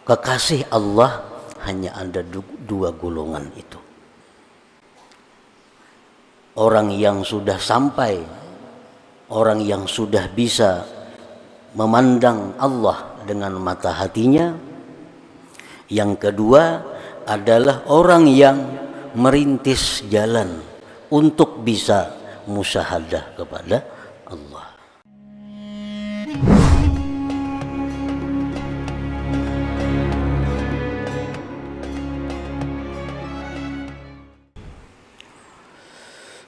kekasih Allah hanya ada dua golongan itu. Orang yang sudah sampai, orang yang sudah bisa memandang Allah dengan mata hatinya. Yang kedua adalah orang yang merintis jalan untuk bisa musyahadah kepada Allah.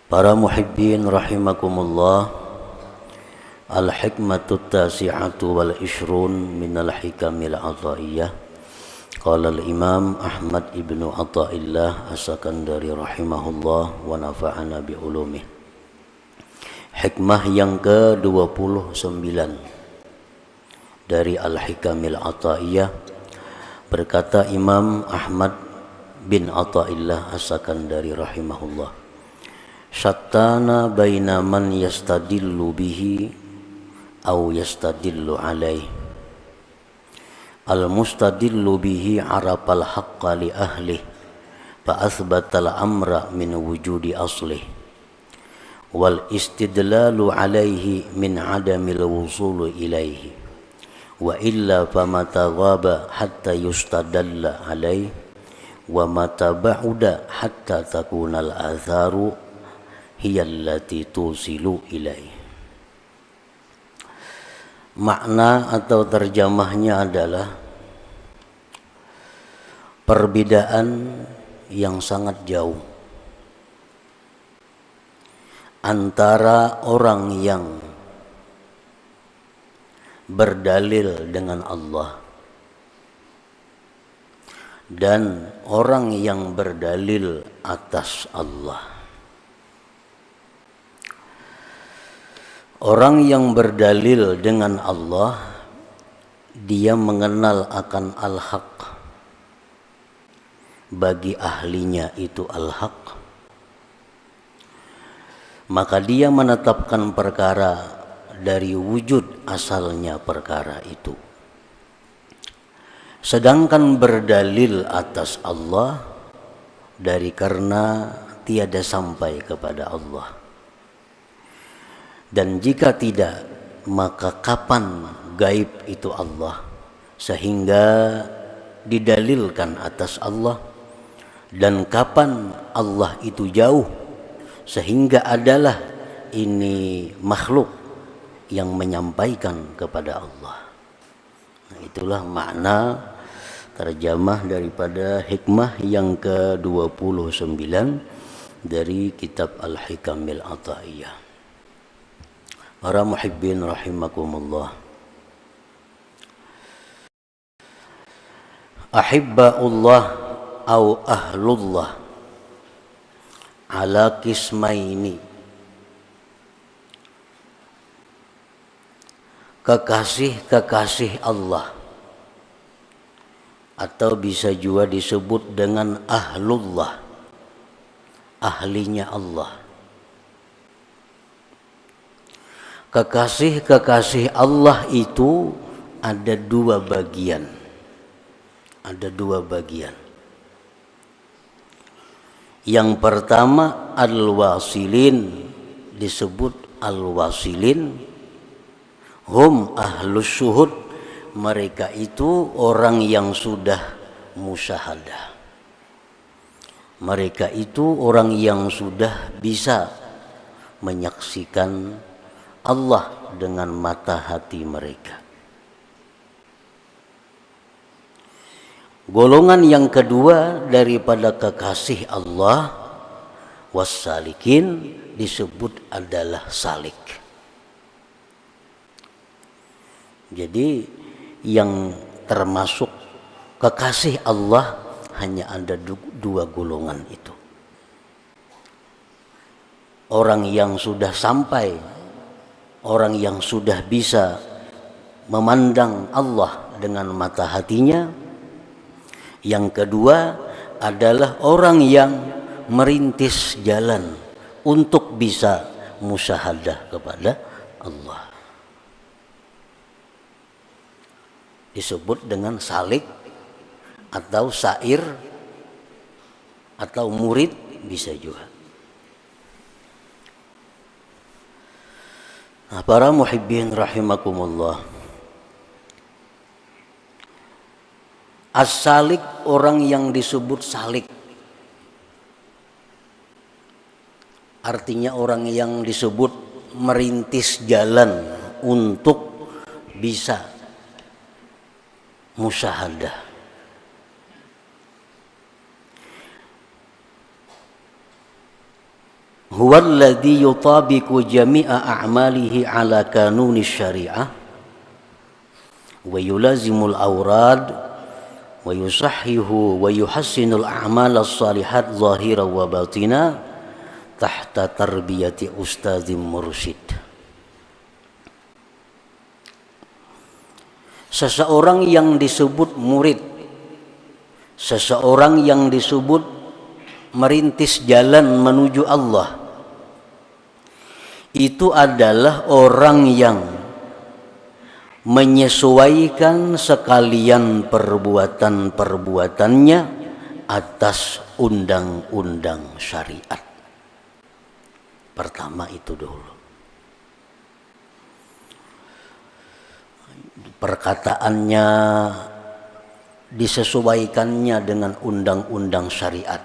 Para muhibbin rahimakumullah, al-hikmatut tasi'atu wal ishrun minal hikamil ataiyah. Qala al-imam Ahmad ibnu Athaillah as-Sakandari rahimahullah wa nafa'ana bi ulumih. Hikmah yang ke-29 dari al-hikamil ataiyah, berkata Imam Ahmad bin Athaillah as-Sakandari rahimahullah, syattana baina man yastadillu bihi au yastadillu alaih. Al-mustadillu bihi arafal haqqa li ahlih fa athbatal amra min wujudi aslih wal istidlalu alaihi min adamil wusulu ilaihi wa illa famata ghaba hatta yustadalla alaih wa mata ba'uda hatta takunal atharu hiyallati tusilu ilaih. Makna atau terjemahnya adalah perbedaan yang sangat jauh antara orang yang berdalil dengan Allah dan orang yang berdalil atas Allah. Orang yang berdalil dengan Allah, dia mengenal akan al-haq. Bagi ahlinya itu al-haq, maka dia menetapkan perkara dari wujud asalnya perkara itu. Sedangkan berdalil atas Allah dari karena tiada sampai kepada Allah. Dan jika tidak, maka kapan gaib itu Allah sehingga didalilkan atas Allah, dan kapan Allah itu jauh sehingga adalah ini makhluk yang menyampaikan kepada Allah. Nah, itulah makna terjemah daripada hikmah yang ke-29 dari kitab Al-Hikamil Ataiyah. Para muhibbin rahimakumullah, ahibbaullah au ahlullah ala kismaini. Kekasih-kekasih Allah, atau bisa juga disebut dengan ahlullah, ahlinya Allah. Kekasih-kekasih Allah itu ada dua bagian. Ada dua bagian. Yang pertama al-wasilin, disebut al-wasilin. Hum ahlus syuhud, mereka itu orang yang sudah musyahadah. Mereka itu orang yang sudah bisa menyaksikan Allah dengan mata hati mereka. Golongan yang kedua daripada kekasih Allah, wassalikin, disebut adalah salik. Jadi yang termasuk kekasih Allah hanya ada dua golongan itu. Orang yang sudah sampai, orang yang sudah bisa memandang Allah dengan mata hatinya. Yang kedua adalah orang yang merintis jalan untuk bisa musyahadah kepada Allah. Disebut dengan salik atau syair atau murid bisa juga. Nah, para muhibbin rahimakumullah. As-salik, orang yang disebut salik, artinya orang yang disebut merintis jalan untuk bisa musyahadah. Huwa alladhi yutabiqu jami'a a'malihi ala kanuni syari'ah wa yulazimul awrad wa yusahhihu wa yuhassinul a'mal as-salihat zahira wa batina tahta tarbiyati ustadzim mursyid. Seseorang yang disebut murid, seseorang yang disebut merintis jalan menuju Allah, itu adalah orang yang menyesuaikan sekalian perbuatan-perbuatannya atas undang-undang syariat. Pertama itu dulu. Perkataannya disesuaikannya dengan undang-undang syariat.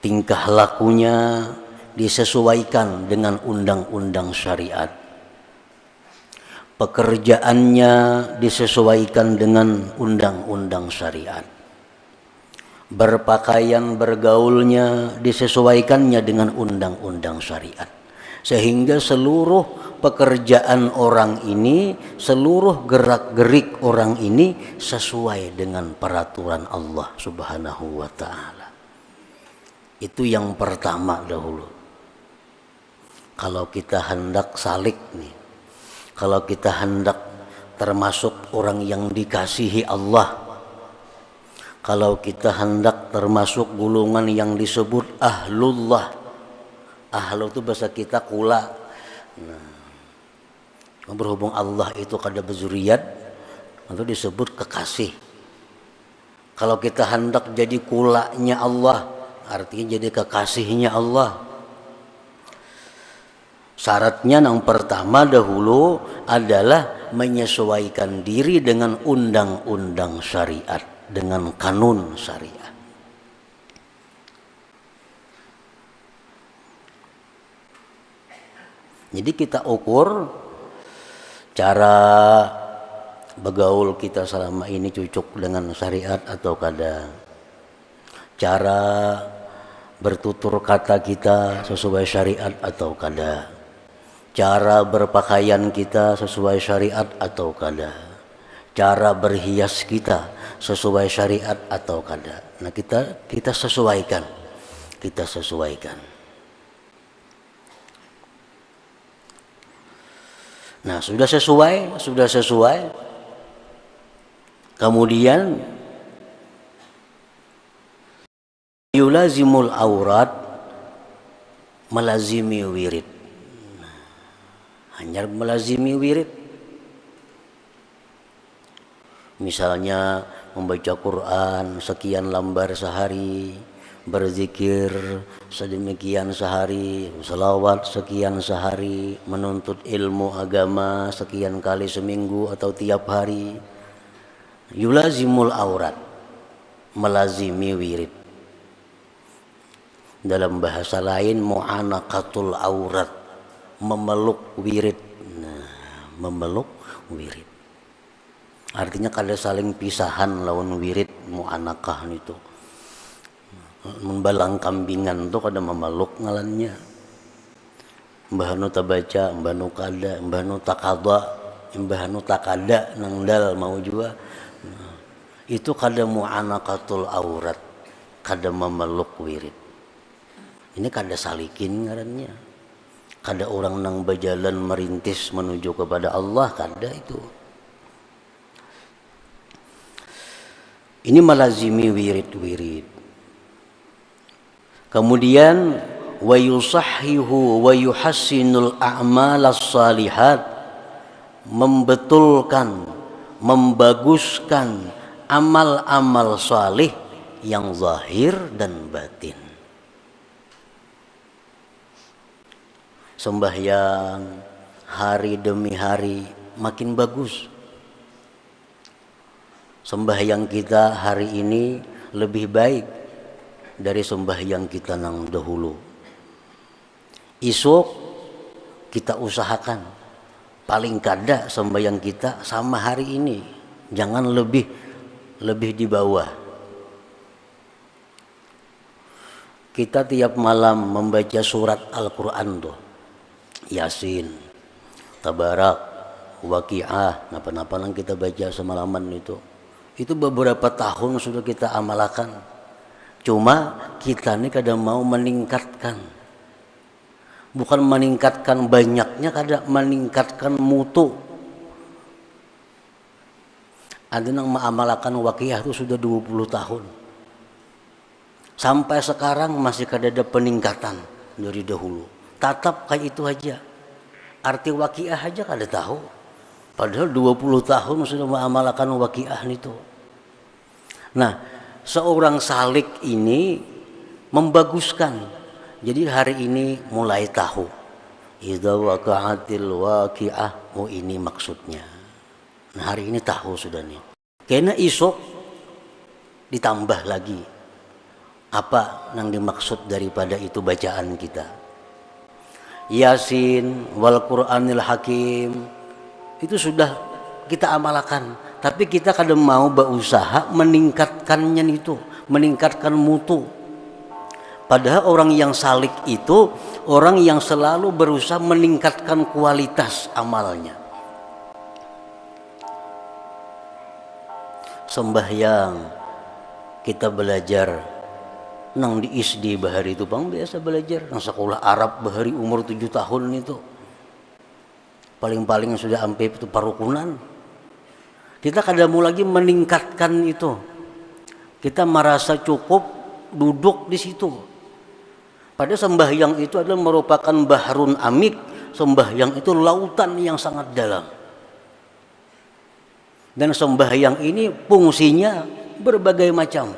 Tingkah lakunya disesuaikan dengan undang-undang syariat. Pekerjaannya disesuaikan dengan undang-undang syariat. Berpakaian, bergaulnya disesuaikannya dengan undang-undang syariat. Sehingga seluruh pekerjaan orang ini, seluruh gerak-gerik orang ini sesuai dengan peraturan Allah Subhanahu wa ta'ala. Itu yang pertama dahulu. Kalau kita hendak salik nih, kalau kita hendak termasuk orang yang dikasihi Allah, kalau kita hendak termasuk golongan yang disebut ahlullah. Ahlu itu bahasa kita kula. Nah, berhubung Allah itu kada berzuriat, itu disebut kekasih. Kalau kita hendak jadi kulanya Allah, artinya jadi kekasihnya Allah. Syaratnya yang pertama dahulu adalah menyesuaikan diri dengan undang-undang syariat, dengan kanun syariat. Jadi kita ukur cara bergaul kita selama ini cocok dengan syariat atau kada. Cara bertutur kata kita sesuai syariat atau kada. Cara berpakaian kita sesuai syariat atau kada. Cara berhias kita sesuai syariat atau kada. Nah, kita sesuaikan. Kita sesuaikan. Nah, sudah sesuai. Kemudian yulazimul aurat, melazimi wirid. Hanya melazimi wirid. Misalnya membaca Quran sekian lembar sehari, berzikir sedemikian sehari, selawat sekian sehari, menuntut ilmu agama sekian kali seminggu atau tiap hari. Yulazimul aurat, melazimi wirid. Dalam bahasa lain mu'anaqatul aurat, memeluk wirid. Nah, memeluk wirid. Artinya kada saling pisahan lawan wirid mu'anaqah itu. Membalang kambingan tuh kada memeluk ngalannya. Mbah nu tabaca, mbah nu kada, mbah nu takada, mbah nu takada nangdal mau juga. Nah, itu kada mu'anaqatul aurat, kada memeluk wirid. Ini kada salikin ngarannya. Kada orang nang berjalan merintis menuju kepada Allah, kada itu. Ini melazimi wirid-wirid. Kemudian wa yusahhihu wa yuhassinul a'mal as-salihat, membetulkan, membaguskan amal-amal salih yang zahir dan batin. Sembahyang hari demi hari makin bagus. Sembahyang kita hari ini lebih baik dari sembahyang kita nang dahulu. Esok kita usahakan paling kada sembahyang kita sama hari ini, jangan lebih di bawah. Kita tiap malam membaca surat Al-Quran tuh, Yasin, Tabarak, Waqiah, napa-napa yang kita baca semalaman itu beberapa tahun sudah kita amalkan. Cuma kita ini kadang mau meningkatkan, bukan meningkatkan banyaknya, kadang meningkatkan mutu. Ada yang mengamalkan Waqiah itu sudah 20 tahun. Sampai sekarang masih ada peningkatan dari dahulu. Tatap kayak itu aja. Arti Waqiah aja kada tahu. Padahal 20 tahun sudah mengamalkan Waqiah itu. Nah, seorang salik ini membaguskan. Jadi hari ini mulai tahu. Idza waqa'atil waqi'ah. Oh, ini maksudnya. Nah, hari ini tahu sudah nih. Karena esok ditambah lagi. Apa yang dimaksud daripada itu bacaan kita? Yasin wal Qur'anil Hakim itu sudah kita amalkan, tapi kita kadang mau berusaha meningkatkannya itu, meningkatkan mutu. Padahal orang yang salik itu orang yang selalu berusaha meningkatkan kualitas amalnya. Sembahyang kita belajar nang di SD bahari itu bang biasa belajar nang sekolah Arab bahari umur 7 tahun itu paling-paling sudah sampai itu parukunan. Kita kadang mau lagi meningkatkan itu, kita merasa cukup duduk di situ. Pada sembahyang itu adalah merupakan bahrun amik, sembahyang itu lautan yang sangat dalam. Dan sembahyang ini fungsinya berbagai macam.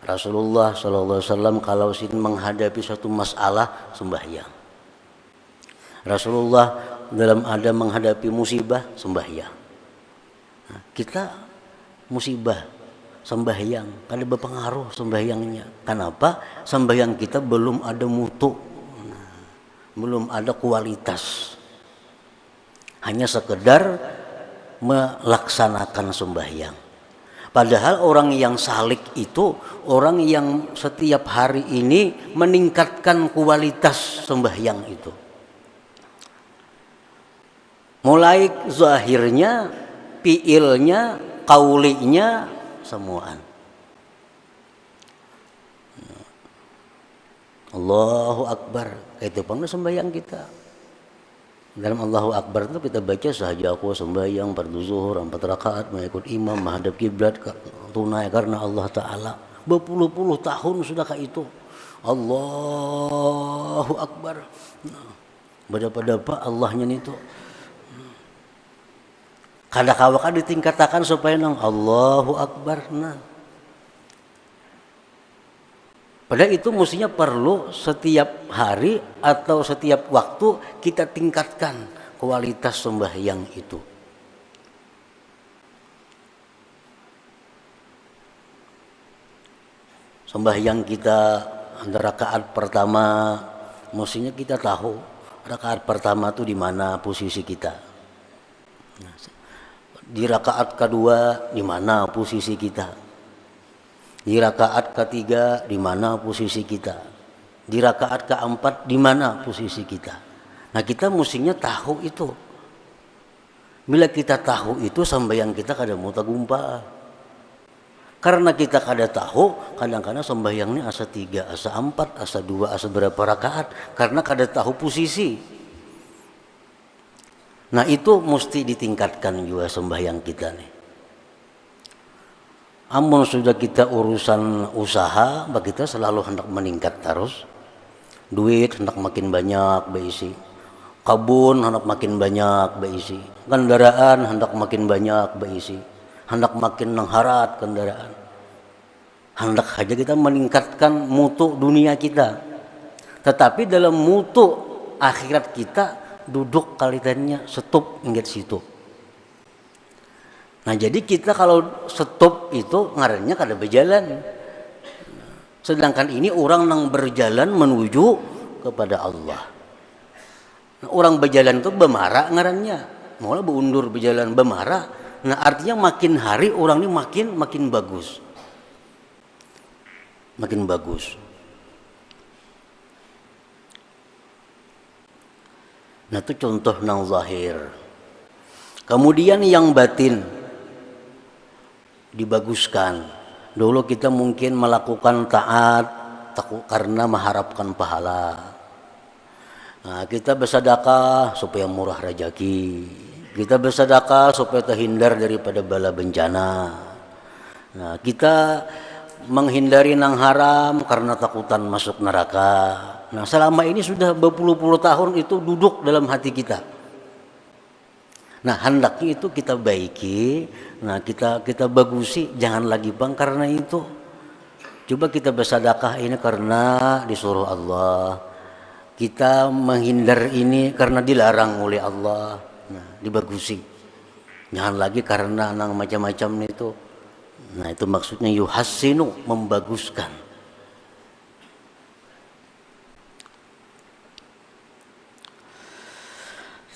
Rasulullah SAW kalau menghadapi suatu masalah sembahyang. Rasulullah dalam ada menghadapi musibah sembahyang. Nah, kita musibah sembahyang, kada berpengaruh sembahyangnya. Kenapa? Sembahyang kita belum ada mutu, belum ada kualitas. Hanya sekedar melaksanakan sembahyang. Padahal orang yang salik itu orang yang setiap hari ini meningkatkan kualitas sembahyang itu. Mulai zahirnya, fiilnya, qaulinya, semuaan. Allahu Akbar, itu pun sembahyang kita. Dalam Allahu Akbar itu kita baca sahaja aku sembahyang fardu zuhur 4 rakaat mengikut imam menghadap kiblat tunai karena Allah Ta'ala. Berpuluh-puluh tahun sudah kayak itu. Allahu Akbar. Nah, berapa Allahnya itu. Kada-kada ditingkatakan supaya nang Allahu Akbar. Nah, padahal itu mestinya perlu setiap hari atau setiap waktu kita tingkatkan kualitas sembahyang itu. Sembahyang kita rakaat pertama mestinya kita tahu rakaat pertama itu di mana posisi kita. Di rakaat kedua di mana posisi kita. Di rakaat ketiga di mana posisi kita. Di rakaat keempat di mana posisi kita. Nah, kita mestinya tahu itu. Bila kita tahu itu sembahyang kita kada muta gumpa. Karena kita kada tahu, kadang-kadang sembahyangnya asa 3, asa 4, asa 2, asa berapa rakaat karena kada tahu posisi. Nah, itu mesti ditingkatkan juga sembahyang kita nih. Amun sudah kita urusan usaha, kita selalu hendak meningkat terus. Duit hendak makin banyak beisi. Kebun hendak makin banyak beisi, kendaraan hendak makin banyak beisi, hendak makin nengharat kendaraan, hendak saja kita meningkatkan mutu dunia kita, tetapi dalam mutu akhirat kita duduk kalitannya stop ingat situ. Nah jadi kita kalau stop itu ngarannya kada berjalan, sedangkan ini orang yang berjalan menuju kepada Allah. Nah, orang berjalan itu bemara ngarannya, malah beundur berjalan bemara. Nah artinya makin hari orang ini makin bagus, makin bagus. Nah itu contoh nang zahir. Kemudian yang batin dibaguskan. Dulu kita mungkin melakukan taat karena mengharapkan pahala. Nah, kita bersedekah supaya murah rezeki. Kita bersedekah supaya terhindar daripada bala bencana. Nah, kita menghindari nang haram karena takutan masuk neraka. Nah, selama ini sudah berpuluh-puluh tahun itu duduk dalam hati kita. Nah, hendaknya itu kita baiki, nah kita bagusi, jangan lagi bang karena itu. Coba kita bersedekah ini karena disuruh Allah. Kita menghindar ini karena dilarang oleh Allah. Nah, dibagusi. Jangan lagi karena nang macam-macam itu. Nah, itu maksudnya yuhassinu, membaguskan.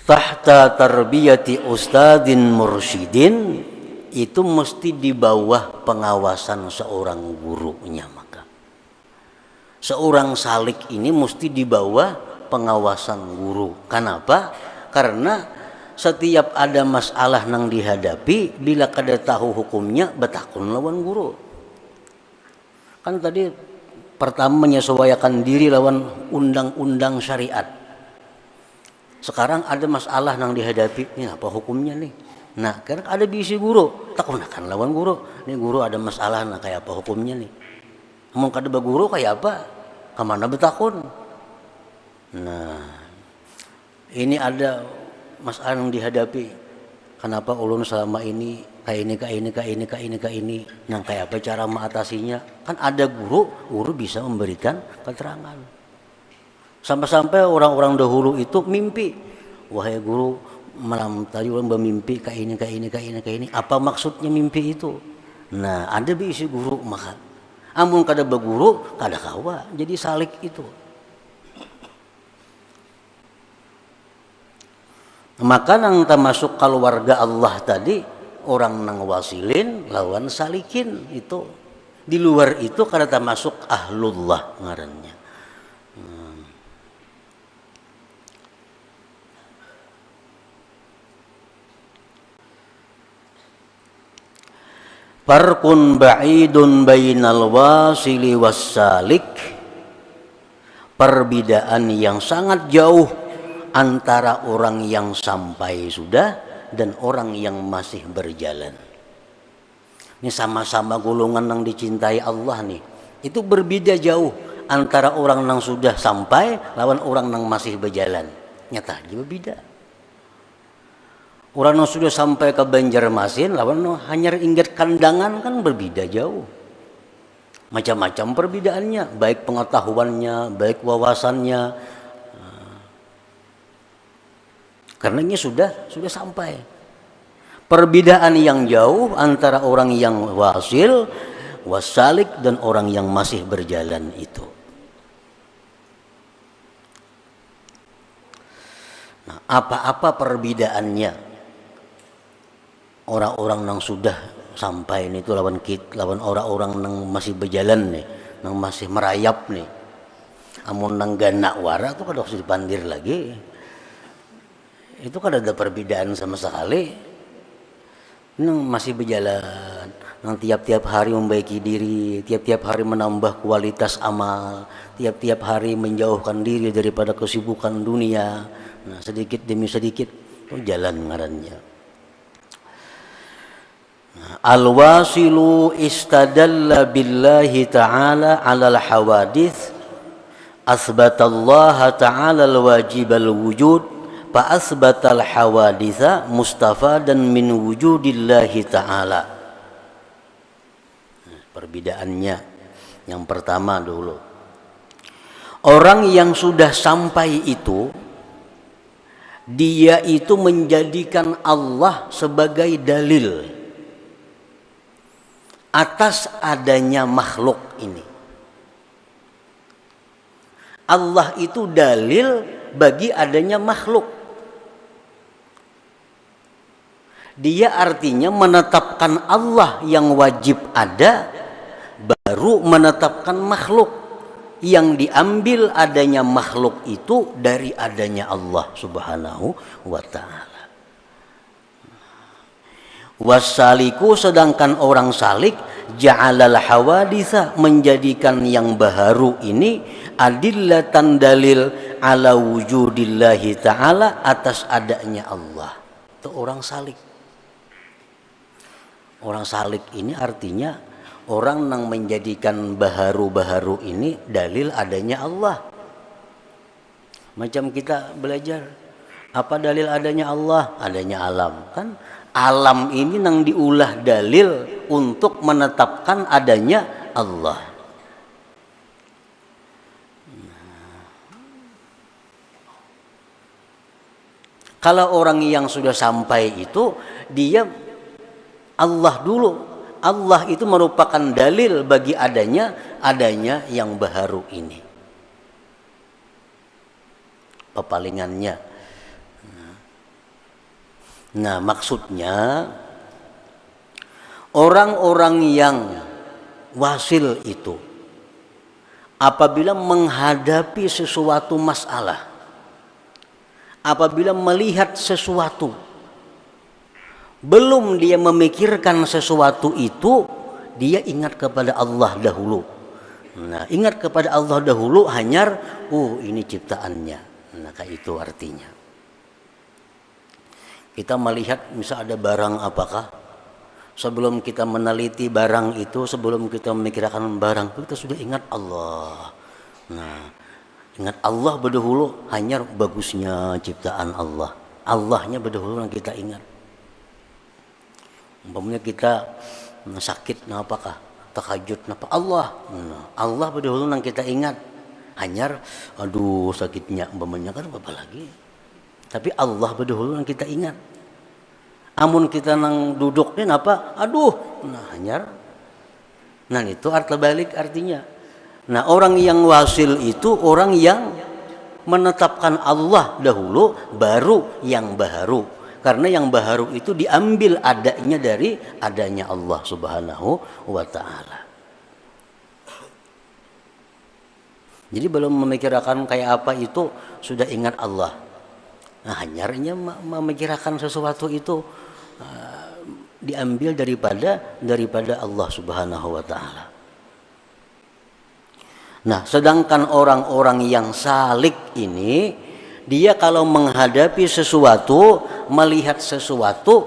Tahta tarbiyati ustadin mursyidin, itu mesti di bawah pengawasan seorang gurunya. Seorang salik ini mesti di bawah pengawasan guru. Kenapa? Karena setiap ada masalah nang dihadapi, bila kada tahu hukumnya, betakun lawan guru. Kan tadi pertama menyesuaikan diri lawan undang-undang syariat. Sekarang ada masalah nang dihadapi, ini apa hukumnya nih? Nah, karena ada bisi guru, takunakan lawan guru. Ini guru ada masalah, nah kayak apa hukumnya nih? Mau kada baguru kayak apa? Kemana betakun? Nah, ini ada masalah yang dihadapi. Kenapa ulun selama ini kayak ini? Nah, kayak apa cara mengatasinya? Kan ada guru bisa memberikan keterangan. Sampai-sampai orang-orang dahulu itu mimpi. Wahai guru, malam tadi ulun bermimpi kayak ini. Apa maksudnya mimpi itu? Nah, ada bisi guru maka. Amun kada beguru, kada kawa jadi salik itu. Maka nang termasuk keluarga Allah tadi, orang nang wasilin lawan salikin itu. Di luar itu kada termasuk ahlullah ngarannya. Farqun ba'idun bainal wasili wassalik, perbedaan yang sangat jauh antara orang yang sampai sudah dan orang yang masih berjalan. Ini sama-sama golongan yang dicintai Allah nih. Itu berbeda jauh antara orang yang sudah sampai lawan orang yang masih berjalan. Nyata dia berbeda. Orang yang sudah sampai ke Banjarmasin lawan hanya ingat kandangan kan berbeda jauh. Macam-macam perbedaannya, baik pengetahuannya, baik wawasannya. Karena ini sudah sampai. Perbedaan yang jauh antara orang yang wasil, wasalik dan orang yang masih berjalan itu. Nah, apa-apa perbedaannya? Orang-orang yang sudah sampai itu lawan orang-orang yang masih berjalan nih, yang masih merayap nih. Amun nang gana wara tuh kada usah dipandir lagi. Itu kada ada perbedaan sama sekali. Nang masih berjalan, nang tiap-tiap hari membaiki diri, tiap-tiap hari menambah kualitas amal, tiap-tiap hari menjauhkan diri daripada kesibukan dunia. Nah, sedikit demi sedikit itu jalan ngarannya. Al-wasilu istadalla billahi ta'ala 'alal hawadits, asbatallaha ta'ala al-wajib al-wujud, fa asbatal hawaditha mustafadan min wujudillahi ta'ala. Perbedaannya yang pertama dulu, orang yang sudah sampai itu dia itu menjadikan Allah sebagai dalil atas adanya makhluk ini. Allah itu dalil bagi adanya makhluk. Dia artinya menetapkan Allah yang wajib ada, baru menetapkan makhluk. Yang diambil adanya makhluk itu dari adanya Allah subhanahu wa ta'ala. Wassaliku, sedangkan orang salik, ja'alal hawaditha, menjadikan yang baharu ini adillatan, dalil ala wujudillahi ta'ala, atas adanya Allah. Itu orang salik. Orang salik ini artinya orang yang menjadikan baharu-baharu ini dalil adanya Allah. Macam kita belajar, apa dalil adanya Allah? Adanya alam. Kan alam ini yang diulah dalil untuk menetapkan adanya Allah. Kalau orang yang sudah sampai itu, dia Allah dulu. Allah itu merupakan dalil bagi adanya yang baharu ini. Pepalingannya. Nah, maksudnya orang-orang yang wasil itu apabila menghadapi sesuatu masalah, apabila melihat sesuatu, belum dia memikirkan sesuatu itu, dia ingat kepada Allah dahulu. Nah, ingat kepada Allah dahulu, hanyar, ini ciptaannya. Nah, kayak itu artinya. Kita melihat misal ada barang apakah, sebelum kita meneliti barang itu, sebelum kita memikirkan barang itu, kita sudah ingat Allah. Nah, ingat Allah berdahulu, hanyar bagusnya ciptaan Allah. Allahnya berdahulu yang kita ingat. Umpamanya kita sakit, apakah tahajud, apa Allah, Allah berdahulu yang kita ingat. Hanyar, aduh sakitnya, umpamanya kan apa lagi. Tapi Allah berdahulu yang kita ingat. Amun kita nang duduknya apa, aduh, hanyar. Nah, itu arti balik artinya. Nah, orang yang wasil itu orang yang menetapkan Allah dahulu, baru yang baharu. Karena yang baharu itu diambil adanya dari adanya Allah subhanahu wa ta'ala. Jadi belum memikirkan kayak apa itu, sudah ingat Allah. Nah, hanyarnya memikirkan sesuatu itu diambil daripada Allah subhanahu wa ta'ala. Nah, sedangkan orang-orang yang salik ini, dia kalau menghadapi sesuatu, melihat sesuatu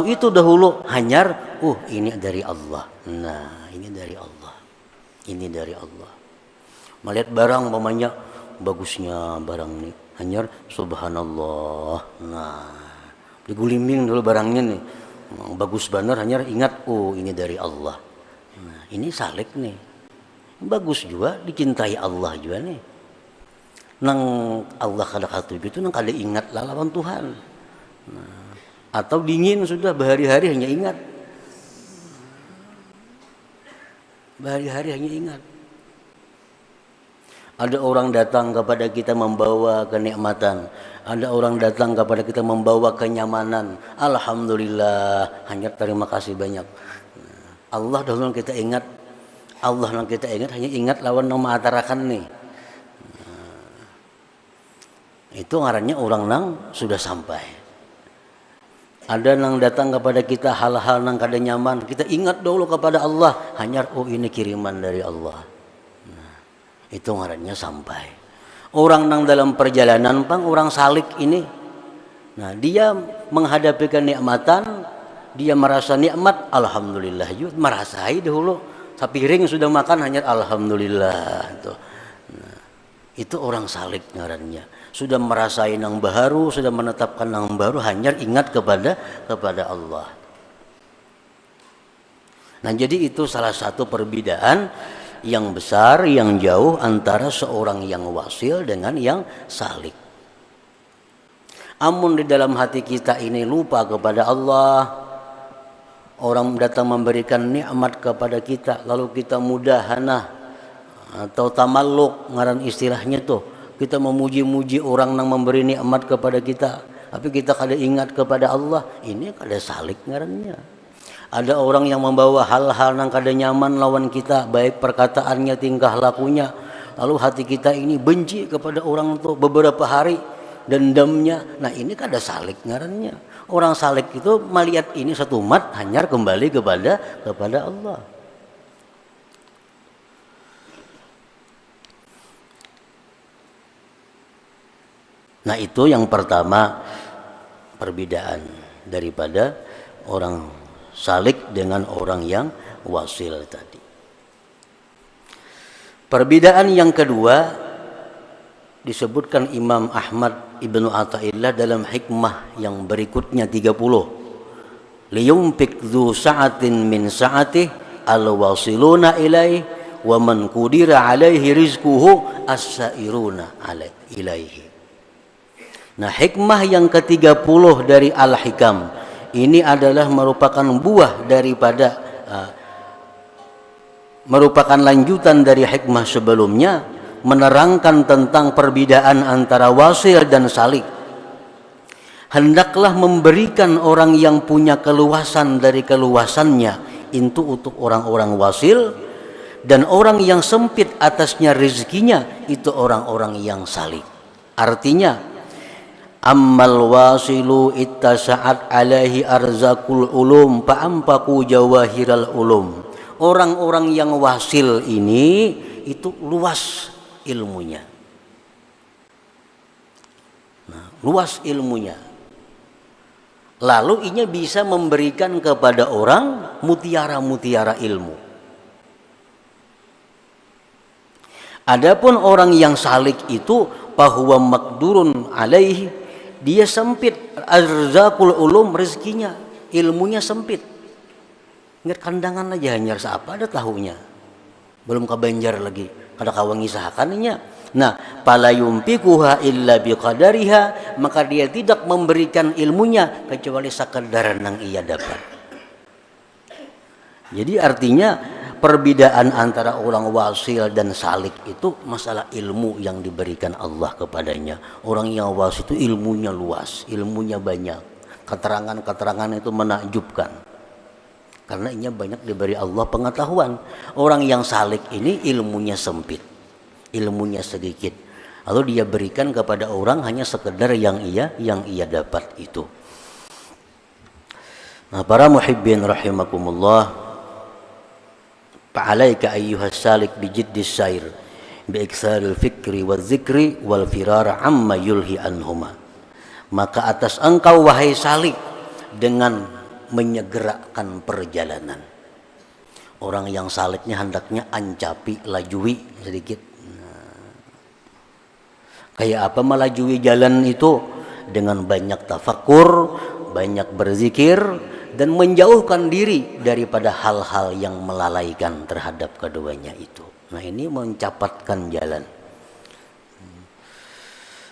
itu dahulu hanyar, ini dari Allah. Nah, ini dari Allah. Ini dari Allah. Melihat barang, umpamanya bagusnya barang ini, hanyar subhanallah. Nah, digulimbing dulu barangnya nih. Bagus benar, hanyar ingat, ini dari Allah. Nah, ini salik nih. Bagus juga, dicintai Allah juga nih. Nang Allah kada katuju itu nang kada ingat lawan Tuhan. Nah, atau dingin sudah berhari-hari hanya ingat. Berhari-hari hanya ingat. Ada orang datang kepada kita membawa kenikmatan, ada orang datang kepada kita membawa kenyamanan. Alhamdulillah, hanya terima kasih banyak. Allah dahulu kita ingat, Allah yang kita ingat, hanya ingat lawan nama atarakan nih. Itu ngarannya orang nang sudah sampai. Ada nang datang kepada kita hal-hal nang kada nyaman, kita ingat dulu kepada Allah, hanya ini kiriman dari Allah. Nah, itu ngarannya sampai. Orang nang dalam perjalanan orang salik ini, nah dia menghadapi kenikmatan, dia merasa nikmat, alhamdulillah, juga merasai dahulu. Sapiring sudah makan hanya alhamdulillah. Nah, itu orang salik ngarannya. sudah merasain yang baru, sudah menetapkan yang baru, hanya ingat kepada Allah. Nah, jadi itu salah satu perbedaan yang besar, yang jauh antara seorang yang wasil dengan yang salik. Amun di dalam hati kita ini lupa kepada Allah, orang datang memberikan nikmat kepada kita, lalu kita mudahana atau tamalluk, ngaran istilahnya tuh, kita memuji-muji orang yang memberi nikmat kepada kita, tapi kita kada ingat kepada Allah, ini kada salik ngarannya. Ada orang yang membawa hal-hal yang kada nyaman lawan kita, baik perkataannya, tingkah lakunya, lalu hati kita ini benci kepada orang itu beberapa hari, dendamnya. Nah, ini kada salik ngarannya. Orang salik itu melihat ini satu umat hanya kembali kepada Allah. Nah, itu yang pertama, perbedaan daripada orang salik dengan orang yang wasil tadi. Perbedaan yang kedua disebutkan Imam Ahmad Ibnu Athaillah dalam hikmah yang berikutnya 30. Liyumfik dzu sa'atin min sa'atihi al-wasiluna ilaihi wa man qudira alaihi rizquhu as-sairuna ilaihi. Nah, hikmah yang ke-30 dari Al-Hikam ini adalah merupakan buah daripada merupakan lanjutan dari hikmah sebelumnya, menerangkan tentang perbedaan antara wasil dan salik. Hendaklah memberikan orang yang punya keluasan dari keluasannya itu untuk orang-orang wasil, dan orang yang sempit atasnya rezekinya itu orang-orang yang salik. Artinya, ammal wasilu ittasa'at alaihi arzakul ulum fa'ampaku jawahiral ulum. Orang-orang yang wasil ini itu luas ilmunya. Nah, luas ilmunya. Lalu ini bisa memberikan kepada orang mutiara-mutiara ilmu. Adapun orang yang salik itu bahwa makdurun alaihi, dia sempit arzakul ulum, rezekinya, ilmunya sempit. Ingat kandangan aja hanya apa ada tahunya. Belum kabanjar lagi, kada kawangi sahakannya. Nah, pala yumfikuha illa biqadariha, maka dia tidak memberikan ilmunya kecuali sekadar yang ia dapat. Jadi artinya perbedaan antara orang wasil dan salik itu masalah ilmu yang diberikan Allah kepadanya. Orang yang wasil itu ilmunya luas, ilmunya banyak, keterangan-keterangan itu menakjubkan, karena ini banyak diberi Allah pengetahuan. Orang yang salik ini ilmunya sempit, ilmunya sedikit, lalu dia berikan kepada orang hanya sekedar yang ia dapat itu. Nah, para muhibbin rahimakumullah, fa'alaika ayyuhas salik bijiddis sair biiksaril fikri wal zikri wal firara amma yulhi anhuma. Maka atas engkau wahai salik dengan menyegerakan perjalanan. Orang yang saliknya hendaknya ancapi, lajui sedikit. Kayak apa melajui jalan itu? Dengan banyak tafakur, banyak berzikir, dan menjauhkan diri daripada hal-hal yang melalaikan terhadap keduanya itu. Nah, ini mencapatkan jalan.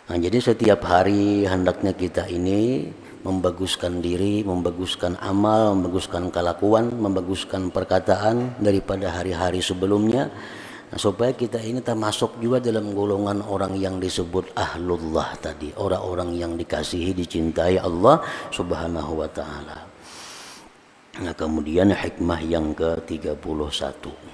Nah, jadi setiap hari hendaknya kita ini membaguskan diri, membaguskan amal, membaguskan kelakuan, membaguskan perkataan daripada hari-hari sebelumnya. Nah, supaya kita ini termasuk juga dalam golongan orang yang disebut ahlullah tadi, orang-orang yang dikasihi, dicintai Allah Subhanahu wa ta'ala. Nah, kemudian hikmah yang ke-31.